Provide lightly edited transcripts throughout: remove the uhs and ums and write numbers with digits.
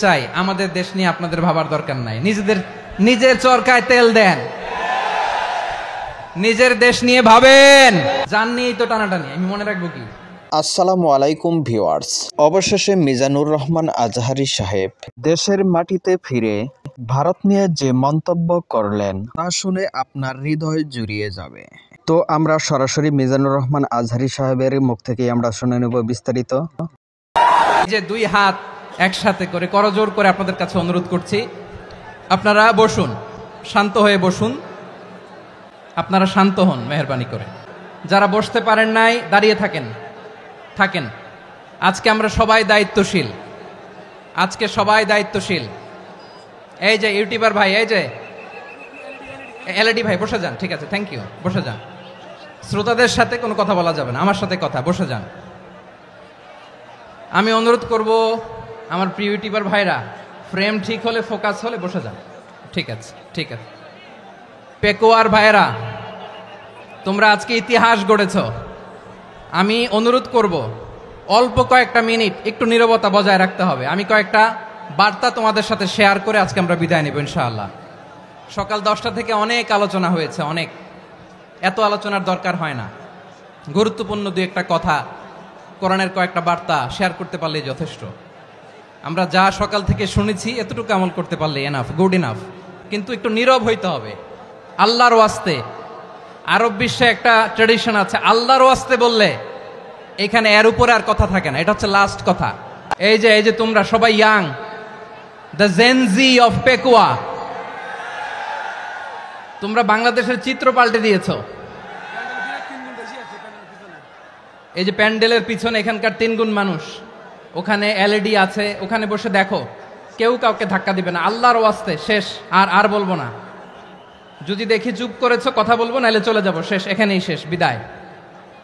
চাই, আমাদের দেশ নিয়ে আপনাদের ভাবার দরকার নাই। নিজের চরকায় তেল দেন, নিজের দেশ নিয়ে ভাবেন। জান নিয়েই তো টানাটানি, আমি মনে রাখবো কি? আসসালামু আলাইকুম ভিউয়ার্স। অবশেষে মিজানুর রহমান আজহারী সাহেব দেশের মাটিতে ফিরে ভারত নিয়ে যে মন্তব্য করলেন তা শুনে আপনার হৃদয় জুড়িয়ে যাবে। তো আমরা সরাসরি মিজানুর রহমান আজহারী সাহেবের মুখ থেকেই আমরা শুনে নেব বিস্তারিত। যে দুই হাত একসাথে করে করজোর করে আপনাদের কাছে অনুরোধ করছি, আপনারা বসুন, শান্ত হয়ে বসুন। আপনারা শান্ত হন মেহেরবানি করে। যারা বসতে পারেন নাই দাঁড়িয়ে থাকেন। আজকে আমরা সবাই দায়িত্বশীল, এই যে ইউটিউবার ভাই, এই যে এলইডি ভাই, বসে যান। ঠিক আছে, থ্যাংক ইউ, বসে যান। শ্রোতাদের সাথে কোনো কথা বলা যাবে না, আমার সাথে কথা, বসে যান। আমি অনুরোধ করব আমার প্রিয় ইউটিউবার ভাইরা, ফ্রেম ঠিক হলে, ফোকাস হলে বসে যান। ঠিক আছে। পেকুয়ার ভাইরা, তোমরা আজকে ইতিহাস গড়েছ। আমি অনুরোধ করব অল্প কয়েকটা মিনিট একটু নীরবতা বজায় রাখতে হবে। আমি কয়েকটা বার্তা তোমাদের সাথে শেয়ার করে আজকে আমরা বিদায় নেব ইনশাআল্লাহ। সকাল 10টা থেকে অনেক আলোচনা হয়েছে, এত আলোচনার দরকার হয় না। গুরুত্বপূর্ণ দুই একটা কথা, কোরআনের কয়েকটা বার্তা শেয়ার করতে পারলেই যথেষ্ট। আমরা যা সকাল থেকে শুনেছি এতটুকু আমল করতে পারলে এনাফ, গুড ইনাফ। কিন্তু একটু নীরব হইতে হবে আল্লাহর ওয়াস্তে। আরব বিশ্বে একটা ট্র্যাডিশন আছে, আল্লাহর ওয়াস্তে বললে এখানে এর উপরে আর কথা থাকে না, এটা হচ্ছে লাস্ট কথা। এই যে তোমরা সবাই young, the Gen Z of Pekua, তোমরা বাংলাদেশের চিত্র পাল্টে দিয়েছো। এই যে প্যান্ডেলের পিছনে এখানকার 3 গুণ মানুষ, ওখানে এলইডি আছে, ওখানে বসে দেখো, কেউ কাউকে ধাক্কা দিবে না। আল্লাহর ওয়াস্তে শেষ, আর বলবো না। যদি দেখি চুপ করেছো, কথা বলবো, নাহলে চলে যাবো, শেষ, এখানেই শেষ, বিদায়।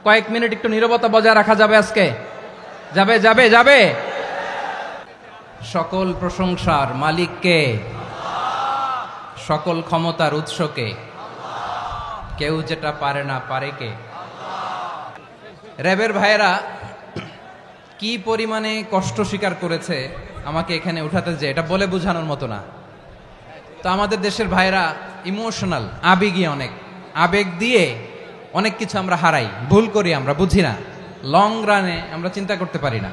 কয়েক মিনিট একটু নীরবতা বজায় রাখা যাবে আজকে? যাবে। সকল প্রশংসার মালিককে, সকল ক্ষমতার উৎসকে, কেউ যেটা পারে না পারে কে? র্যাবের ভাইয়েরা কি পরিমাণে কষ্ট স্বীকার করেছে আমাকে এখানে উঠাতে, যে এটা বলে বোঝানোর মতো না। তো আমাদের দেশের ভাইয়েরা ইমোশনাল, আবেগী, অনেক আবেগ দিয়ে অনেক কিছু আমরা হারাই, ভুল করি, আমরা বুঝি না, লং রানে আমরা চিন্তা করতে পারি না।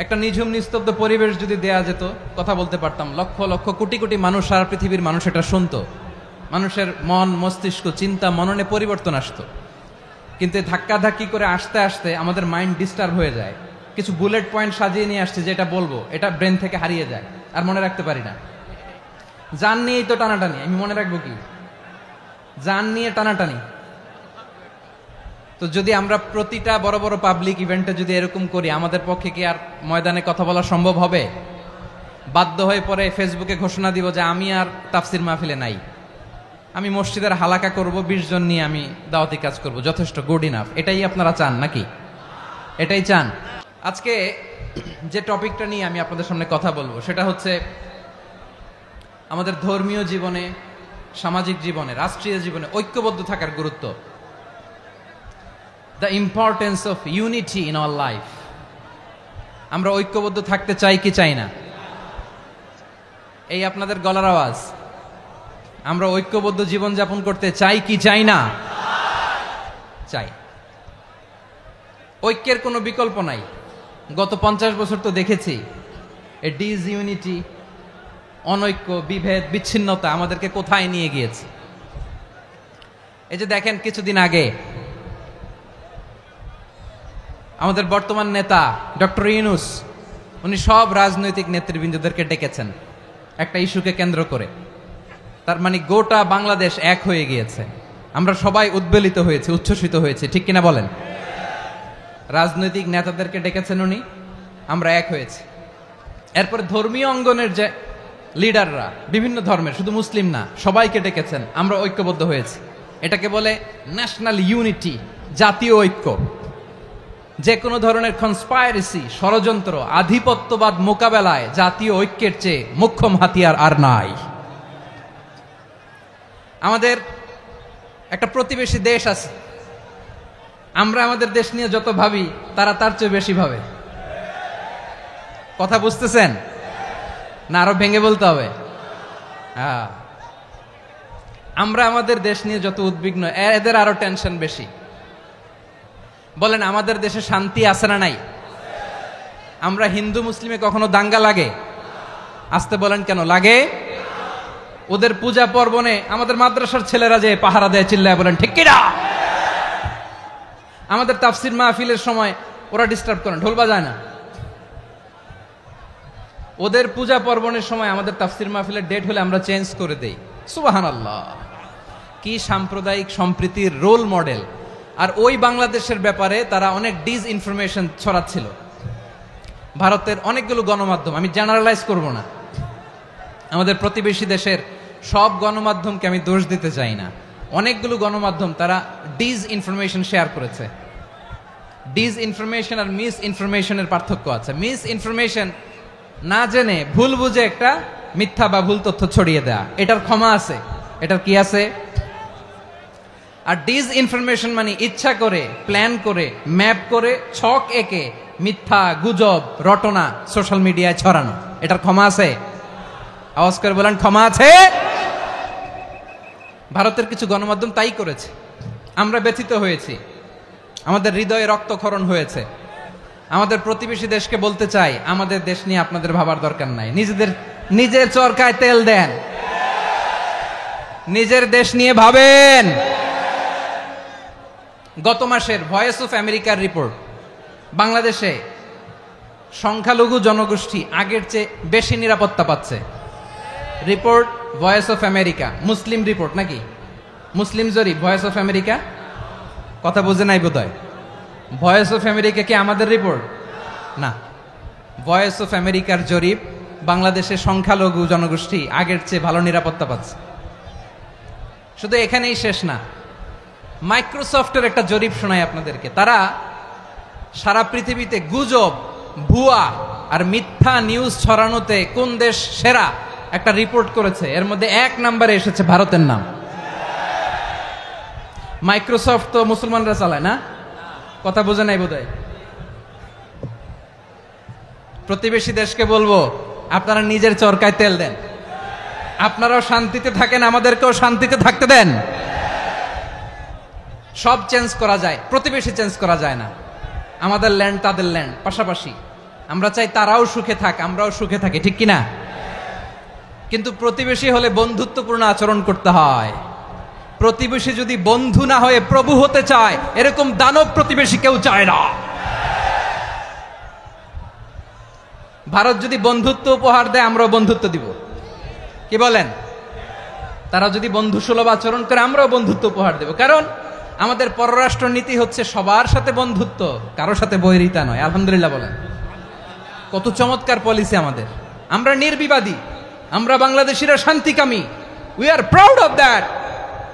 একটা নিঝুম নিস্তব্ধ পরিবেশ যদি দেয়া যেত, কথা বলতে পারতাম, লক্ষ লক্ষ কোটি কোটি মানুষ, সারা পৃথিবীর মানুষ এটা শুনতো, মানুষের মন, মস্তিষ্ক, চিন্তা, মননে পরিবর্তন আসতো। কিন্তু ধাক্কাধাক্কি করে আসতে আসতে আমাদের মাইন্ড ডিস্টার্ব হয়ে যায়। কিছু বুলেট পয়েন্ট সাজিয়ে নিয়ে আসছে, যেটা বলবো এটা ব্রেন থেকে হারিয়ে যায়, আর মনে রাখতে পারি না। জান নিয়েই তো টানাটানি, আমি মনে রাখবো কি? জান নিয়ে টানাটানি। তো যদি আমরা প্রতিটা বড় বড় পাবলিক ইভেন্টে যদি এরকম করি, আমাদের পক্ষে কি আর ময়দানে কথা বলা সম্ভব হবে? বাধ্য হয়ে পরে ফেসবুকে ঘোষণা দিব যে আমি আর তাফসির মাহফিলে নাই, আমি মসজিদের হালাকা করব, 20 জন নিয়ে আমি দাওয়াতি কাজ করব, যথেষ্ট, গুড ইনাফ। এটাই আপনারা চান নাকি? এটাই চান? আজকে যে টপিকটা নিয়ে আমি আপনাদের সামনে কথা বলবো সেটা হচ্ছে আমাদের ধর্মীয় জীবনে, সামাজিক জীবনে, রাষ্ট্রীয় জীবনে ঐক্যবদ্ধ থাকার গুরুত্ব। The importance of unity in our life. আমরা ঐক্যবদ্ধ থাকতে চাই কি চাই না? এই আপনাদের গলার আওয়াজ। আমরা ঐক্যবদ্ধ জীবনযাপন করতে চাই কি চাই না? চাই। ঐক্যের কোনো বিকল্প নাই। গত 50 বছর তো দেখেছি এ ডিসইউনিটি, অনৈক্য, বিভেদ, বিচ্ছিন্নতা আমাদেরকে কোথায় নিয়ে গিয়েছে। এই যে দেখেন, কিছুদিন আগে আমাদের বর্তমান নেতা ডক্টর ইউনূস, উনি সব রাজনৈতিক নেতৃবৃন্দদেরকে ডেকেছেন একটা ইস্যুকে কেন্দ্র করে। তার মানে গোটা বাংলাদেশ এক হয়ে গিয়েছে। আমরা সবাই উদ্বেলিত হয়েছে, উচ্ছ্বসিত হয়েছে, ঠিক কিনা বলেন? রাজনৈতিক নেতাদেরকে ডেকেছেন উনি, আমরা এক হয়েছি। এরপরে ধর্মীয় অঙ্গনের যে লিডাররা, বিভিন্ন ধর্মের, শুধু মুসলিম না, সবাইকে ডেকেছেন, আমরা ঐক্যবদ্ধ হয়েছি। এটাকে বলে ন্যাশনাল ইউনিটি, জাতীয় ঐক্য। যে কোনো ধরনের কনস্পাইরেসি, ষড়যন্ত্র, আধিপত্যবাদ মোকাবেলায় জাতীয় ঐক্যের চেয়ে মোক্ষম হাতিয়ার আর নাই। আমাদের একটা প্রতিবেশী দেশ আছে, আমরা আমাদের দেশ নিয়ে যত ভাবি তারা তার চেয়ে বেশি ভাবে। কথা বুঝতেছেন? না আরো ভেঙে বলতে হবে? হ্যাঁ, আমরা আমাদের দেশ নিয়ে যত উদ্বিগ্ন, এদের আরো টেনশন বেশি। বলেন আমাদের দেশে শান্তি আছে না নাই? আমরা হিন্দু মুসলিমে কখনো দাঙ্গা লাগে? আসতে বলেন কেন লাগে? ওদের পূজা পার্বণে আমাদের মাদ্রাসার ছেলেরা যে পাহারা দেয়, চিল্লায় বলেন ঠিক কিনা? আমাদের তাফসির মাহফিলের সময় ওরা ডিস্টার্ব করেন, ঢোল বাজায় না। ওদের পূজা পার্বণের সময় আমাদের তাফসির মাহফিলের ডেট হলে আমরা চেঞ্জ করে দেই। সুবহানাল্লাহ, কি সাম্প্রদায়িক সম্প্রীতির রোল মডেল। আর ওই বাংলাদেশের ব্যাপারে তারা অনেক ডিস ইনফরমেশন ছড়াচ্ছিল। ভারতের অনেকগুলো গণমাধ্যম, আমি জেনারেলাইজ করব না, আমাদের প্রতিবেশী দেশের সব গণমাধ্যমকে আমি দোষ দিতে চাই না, অনেকগুলো গণমাধ্যম তারা ডিস ইনফরমেশন শেয়ার করেছে। ডিস ইনফরমেশন আর মিস ইনফরমেশনের পার্থক্য আছে। মিস ইনফরমেশন না জেনে ভুল বুঝে একটা মিথ্যা বা ভুল তথ্য ছড়িয়ে দেয়া, এটার ক্ষমা আছে, এটার কি আছে? আর ডিস ইনফরমেশন মানে ইচ্ছা করে, প্ল্যান করে, ম্যাপ করে, ছক এঁকে মিথ্যা, গুজব, রটনা সোশ্যাল মিডিয়ায় ছড়ানো, এটার ক্ষমা আছে? আওয়াজ করে বলেন ক্ষমা আছে? ভারতের কিছু গণমাধ্যম তাই করেছে, আমরা ব্যথিত হয়েছি, আমাদের হৃদয়ে রক্তক্ষরণ হয়েছে। আমাদের প্রতিবেশী দেশকে বলতে চাই, আমাদের দেশ নিয়ে আপনাদের ভাবার দরকার নাই, নিজের চরকায় তেল দেন, নিজের দেশ নিয়ে ভাবেন। গত মাসের ভয়েস অফ আমেরিকার রিপোর্ট, বাংলাদেশে সংখ্যালঘু জনগোষ্ঠী আগের চেয়ে বেশি নিরাপত্তা পাচ্ছে। Report voice of America, Muslim report নাকি? মুসলিম জরিপ, ভয়েস অফ আমেরিকা। কথা বুঝে নাই বোধহয়। ভয়েস অফ আমেরিকা কি আমাদের রিপোর্ট? না, ভয়েস অফ আমেরিকার জরিপ, বাংলাদেশের সংখ্যালঘু জনগোষ্ঠী আগের চেয়ে ভালো নিরাপত্তা পাচ্ছে। শুধু এখানেই শেষ না, মাইক্রোসফটের একটা জরিপ শোনায় আপনাদেরকে। তারা সারা পৃথিবীতে গুজব, ভুয়া আর মিথ্যা নিউজ ছড়ানোতে কোন দেশ সেরা একটা রিপোর্ট করেছে। এর মধ্যে 1 নম্বরে এসেছে ভারতের নাম। মাইক্রোসফট তো মুসলমানরা চালায় না? কথা বোঝে নাই বোধহয়। প্রতিবেশী দেশকে বলবো, আপনারা নিজের চরকায় তেল দেন, আপনারাও শান্তিতে থাকেন, আমাদেরকেও শান্তিতে থাকতে দেন। সব চেঞ্জ করা যায়, প্রতিবেশী চেঞ্জ করা যায় না। আমাদের ল্যান্ড তাদের ল্যান্ড, পাশাপাশি। আমরা চাই তারাও সুখে থাক, আমরাও সুখে থাকি, ঠিক কিনা? কিন্তু প্রতিবেশী হলে বন্ধুত্বপূর্ণ আচরণ করতে হয়। প্রতিবেশী যদি বন্ধু না হয়ে প্রভু হতে চায়, এরকম দানব প্রতিবেশী কেউ চায় না। ভারত যদি বন্ধুত্ব উপহার দেয়, আমরাও বন্ধুত্ব দিব, কি বলেন? তারা যদি বন্ধুসুলভ আচরণ করে, আমরাও বন্ধুত্ব উপহার দেব। কারণ আমাদের পররাষ্ট্র নীতি হচ্ছে সবার সাথে বন্ধুত্ব, কারোর সাথে বৈরিতা নয়। আলহামদুলিল্লাহ বলেন, কত চমৎকার পলিসি আমাদের। আমরা নির্বিবাদী, আমরা বাংলাদেশিরা শান্তিকামী, we are proud of that.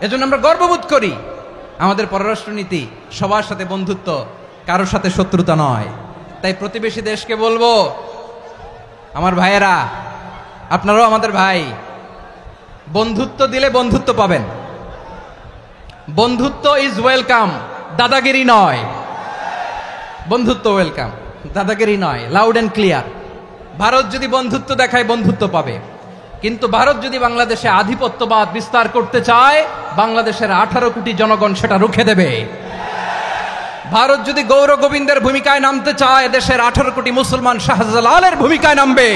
এজন্য আমরা গর্ববোধ করি। আমাদের পররাষ্ট্র নীতি সবার সাথে বন্ধুত্ব, কারোর সাথে শত্রুতা নয়। তাই প্রতিবেশী দেশকে বলবো, আমার ভাইয়েরা, আপনারাও আমাদের ভাই, বন্ধুত্ব দিলে বন্ধুত্ব পাবেন। বন্ধুত্ব ইজ ওয়েলকাম, দাদাগিরি নয়। বন্ধুত্ব ওয়েলকাম, দাদাগিরি নয়, লাউড এন্ড ক্লিয়ার। ভারত যদি বন্ধুত্ব দেখায়, বন্ধুত্ব পাবে। কিন্তু ভারত যদি বাংলাদেশে আধিপত্যবাদ বিস্তার করতে চায়, বাংলাদেশের 18 কোটি জনগণ সেটা রুখে দেবে। ভারত যদি গৌর গোবিন্দের ভূমিকায় নামতে চায়, দেশের 18 কোটি মুসলমান শাহজালালের ভূমিকায় নামবে।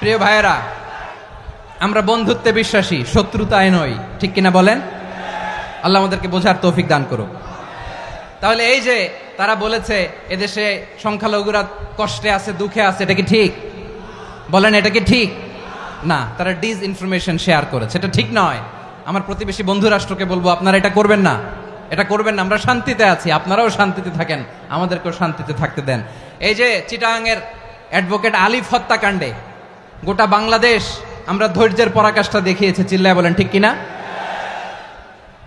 প্রিয় ভাইয়েরা, আমরা বন্ধুত্বে বিশ্বাসী, শত্রুতায় নই, ঠিক কিনা বলেন? আল্লাহ আমাদেরকে বোঝার তৌফিক দান করুক। তাহলে এই যে তারা বলেছে এদেশে সংখ্যালঘুরা কষ্টে আছে, দুঃখে আছে, এটা কি ঠিক? বলেন, এটা কি ঠিক? না, তারা ডিস ইনফরমেশন শেয়ার করেছে, এটা ঠিক নয়। আমার প্রতিবেশী বন্ধু রাষ্ট্রকে বলবো, আপনারা এটা করবেন না, এটা করবেন না। আমরা শান্তিতে আছি, আপনারাও শান্তিতে থাকেন, আমাদেরকেও শান্তিতে থাকতে দেন। এই যে চিটাগাংয়ের অ্যাডভোকেট আলিফ হত্যাকাণ্ডে গোটা বাংলাদেশ আমরা ধৈর্যের পরাকাষ্ঠা দেখিয়েছে, চিল্লায় বলেন ঠিক কিনা?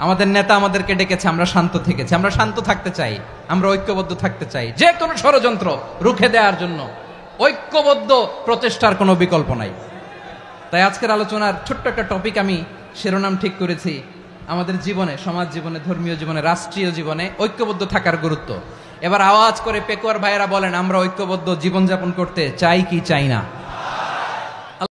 আমাদের নেতা আমাদেরকে ডেকেছে, আমরা শান্ত থেকেছি। আমরা শান্ত থাকতে চাই, আমরা ঐক্যবদ্ধ থাকতে চাই। যে কোনো ষড়যন্ত্র রুখে দেওয়ার জন্য ঐক্যবদ্ধ প্রচেষ্টার কোনো বিকল্প নাই। তাই আজকের আলোচনার ছোট্ট একটা টপিক আমি শিরোনাম ঠিক করেছি, আমাদের জীবনে, সমাজ জীবনে, ধর্মীয় জীবনে, রাষ্ট্রীয় জীবনে ঐক্যবদ্ধ থাকার গুরুত্ব। এবার আওয়াজ করে পেকুয়ার ভাইয়েরা বলেন, আমরা ঐক্যবদ্ধ জীবনযাপন করতে চাই কি চাই না?